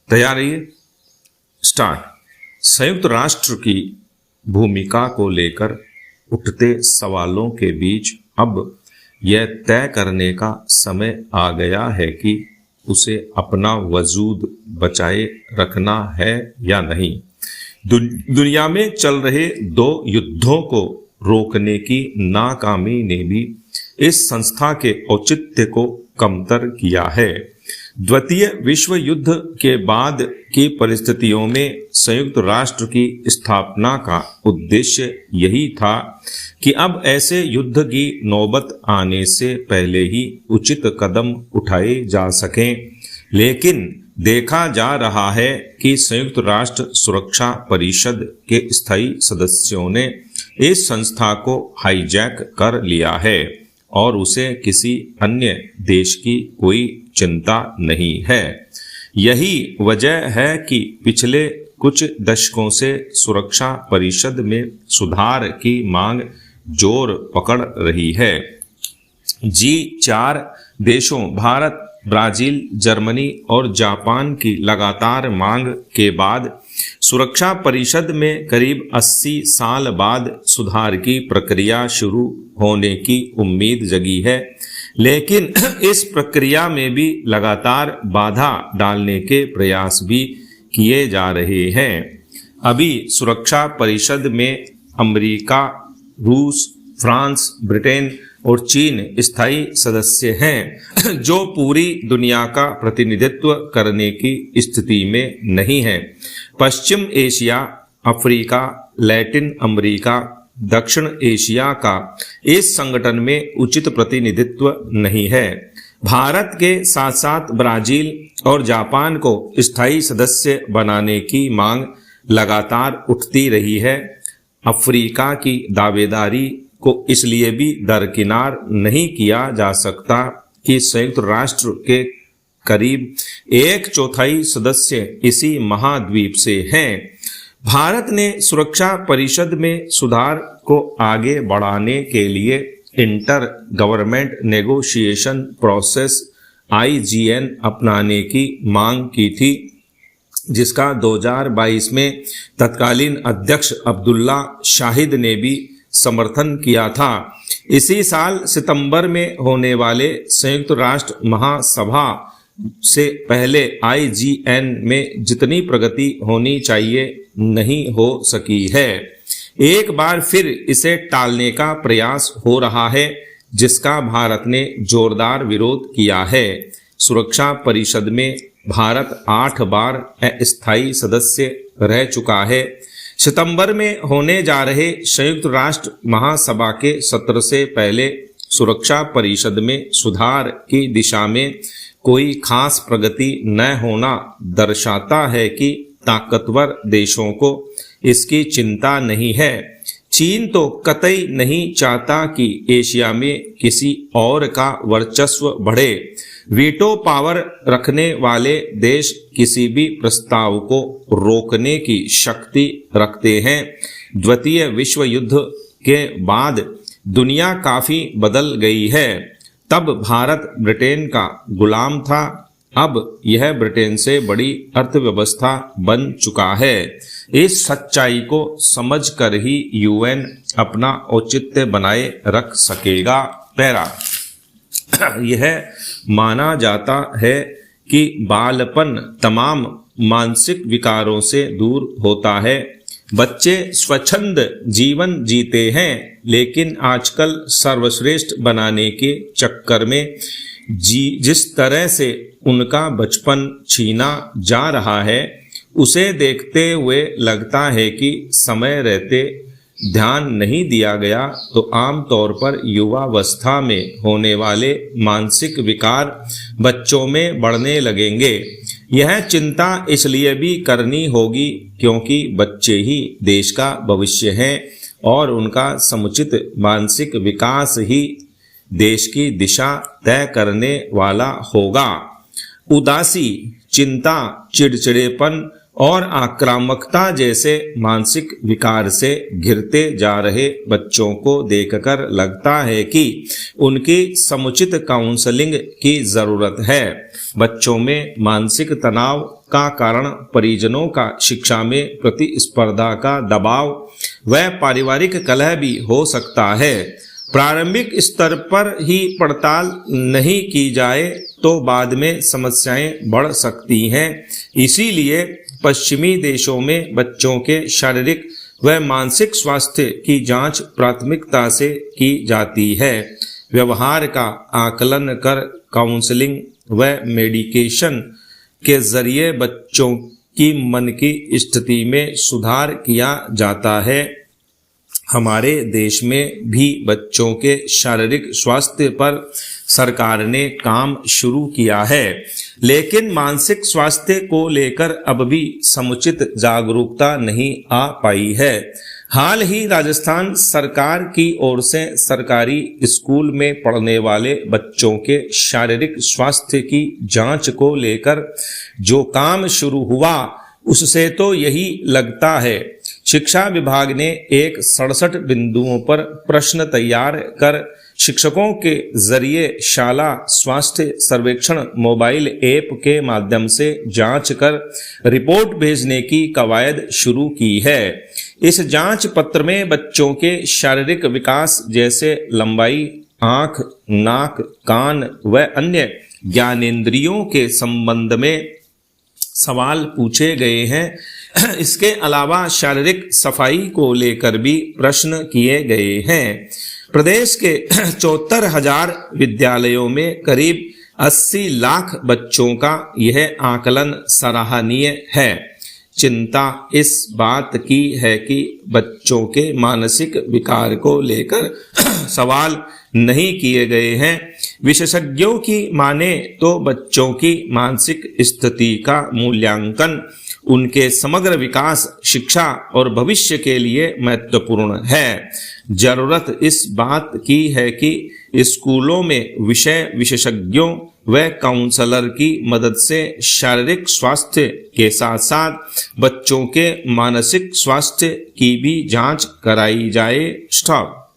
तैयारी स्टार्ट। संयुक्त राष्ट्र की भूमिका को लेकर उठते सवालों के बीच अब यह तय करने का समय आ गया है कि उसे अपना वजूद बचाए रखना है या नहीं। दुनिया में चल रहे दो युद्धों को रोकने की नाकामी ने भी इस संस्था के औचित्य को कमतर किया है। द्वितीय विश्व युद्ध के बाद की परिस्थितियों में संयुक्त राष्ट्र की स्थापना का उद्देश्य यही था कि अब ऐसे युद्ध की नौबत आने से पहले ही उचित कदम उठाए जा सकें। लेकिन देखा जा रहा है कि संयुक्त राष्ट्र सुरक्षा परिषद के स्थायी सदस्यों ने इस संस्था को हाईजैक कर लिया है और उसे किसी अन्य देश की कोई चिंता नहीं है। यही वजह है कि पिछले कुछ दशकों से सुरक्षा परिषद में सुधार की मांग जोर पकड़ रही है। G4 देशों भारत, ब्राजील, जर्मनी और जापान की लगातार मांग के बाद सुरक्षा परिषद में करीब 80 साल बाद सुधार की प्रक्रिया शुरू होने की उम्मीद जगी है। लेकिन इस प्रक्रिया में भी लगातार बाधा डालने के प्रयास भी किए जा रहे हैं। अभी सुरक्षा परिषद में अमेरिका, रूस, फ्रांस, ब्रिटेन और चीन स्थायी सदस्य हैं, जो पूरी दुनिया का प्रतिनिधित्व करने की स्थिति में नहीं है। पश्चिम एशिया, अफ्रीका, लैटिन अमेरिका, दक्षिण एशिया का इस संगठन में उचित प्रतिनिधित्व नहीं है। भारत के साथ साथ ब्राजील और जापान को स्थायी सदस्य बनाने की मांग लगातार उठती रही है। अफ्रीका की दावेदारी को इसलिए भी दरकिनार नहीं किया जा सकता कि संयुक्त राष्ट्र के करीब 1/4 सदस्य इसी महाद्वीप से हैं। भारत ने सुरक्षा परिषद में सुधार को आगे बढ़ाने के लिए inter government negotiation process IGN अपनाने की मांग की थी, जिसका 2022 में तत्कालीन अध्यक्ष अब्दुल्ला शाहिद ने भी समर्थन किया था। इसी साल सितंबर में होने वाले संयुक्त राष्ट्र महासभा से पहले IGN में जितनी प्रगति होनी चाहिए नहीं हो सकी है। एक बार फिर इसे टालने का प्रयास हो रहा है, जिसका भारत ने जोरदार विरोध किया है। सुरक्षा परिषद में भारत 8 बार अस्थायी सदस्य रह चुका है। सितंबर में होने जा रहे संयुक्त राष्ट्र महासभा के सत्र से पहले सुरक्षा परिषद में सुधार की दिशा में कोई खास प्रगति न होना दर्शाता है कि ताकतवर देशों को इसकी चिंता नहीं है। चीन तो कतई नहीं चाहता कि एशिया में किसी और का वर्चस्व बढ़े। वीटो पावर रखने वाले देश किसी भी प्रस्ताव को रोकने की शक्ति रखते हैं। द्वितीय विश्व युद्ध के बाद दुनिया काफी बदल गई है। तब भारत ब्रिटेन का गुलाम था, अब यह ब्रिटेन से बड़ी अर्थव्यवस्था बन चुका है। इस सच्चाई को समझकर ही UN अपना औचित्य बनाए रख सकेगा। पैरा यह माना जाता है कि बालपन तमाम मानसिक विकारों से दूर होता है। बच्चे स्वच्छंद जीवन जीते हैं, लेकिन आजकल सर्वश्रेष्ठ बनाने के चक्कर में जिस तरह से उनका बचपन छीना जा रहा है, उसे देखते हुए लगता है कि समय रहते ध्यान नहीं दिया गया तो आमतौर पर युवावस्था में होने वाले मानसिक विकार बच्चों में बढ़ने लगेंगे। यह चिंता इसलिए भी करनी होगी क्योंकि बच्चे ही देश का भविष्य हैं और उनका समुचित मानसिक विकास ही देश की दिशा तय करने वाला होगा। उदासी, चिंता, चिड़चिड़ेपन और आक्रामकता जैसे मानसिक विकार से घिरते जा रहे बच्चों को देखकर लगता है कि उनकी समुचित काउंसलिंग की जरूरत है। बच्चों में मानसिक तनाव का कारण परिजनों का शिक्षा में प्रतिस्पर्धा का दबाव व पारिवारिक कलह भी हो सकता है। प्रारंभिक स्तर पर ही पड़ताल नहीं की जाए तो बाद में समस्याएं बढ़ सकती हैं। इसीलिए पश्चिमी देशों में बच्चों के शारीरिक व मानसिक स्वास्थ्य की जांच प्राथमिकता से की जाती है। व्यवहार का आकलन कर काउंसलिंग व मेडिकेशन के जरिए बच्चों की मन की स्थिति में सुधार किया जाता है। हमारे देश में भी बच्चों के शारीरिक स्वास्थ्य पर सरकार ने काम शुरू किया है, लेकिन मानसिक स्वास्थ्य को लेकर अब भी समुचित जागरूकता नहीं आ पाई है। हाल ही राजस्थान सरकार की ओर से सरकारी स्कूल में पढ़ने वाले बच्चों के शारीरिक स्वास्थ्य की जांच को लेकर जो काम शुरू हुआ उससे तो यही लगता है। शिक्षा विभाग ने 67 बिंदुओं पर प्रश्न तैयार कर शिक्षकों के जरिए शाला स्वास्थ्य सर्वेक्षण मोबाइल ऐप के माध्यम से जांच कर रिपोर्ट भेजने की कवायद शुरू की है। इस जांच पत्र में बच्चों के शारीरिक विकास जैसे लंबाई, आंख, नाक, कान व अन्य ज्ञानेंद्रियों के संबंध में सवाल पूछे गए हैं। इसके अलावा शारीरिक सफाई को लेकर भी प्रश्न किए गए हैं। प्रदेश के 74,000 विद्यालयों में करीब 80 लाख बच्चों का यह आकलन सराहनीय है। चिंता इस बात की है कि बच्चों के मानसिक विकार को लेकर सवाल नहीं किए गए हैं। विशेषज्ञों की माने तो बच्चों की मानसिक स्थिति का मूल्यांकन उनके समग्र विकास, शिक्षा और भविष्य के लिए महत्वपूर्ण है। जरूरत इस बात की है कि स्कूलों में विषय विशेषज्ञों व काउंसलर की मदद से शारीरिक स्वास्थ्य के साथ साथ बच्चों के मानसिक स्वास्थ्य की भी जांच कराई जाए। स्टॉप।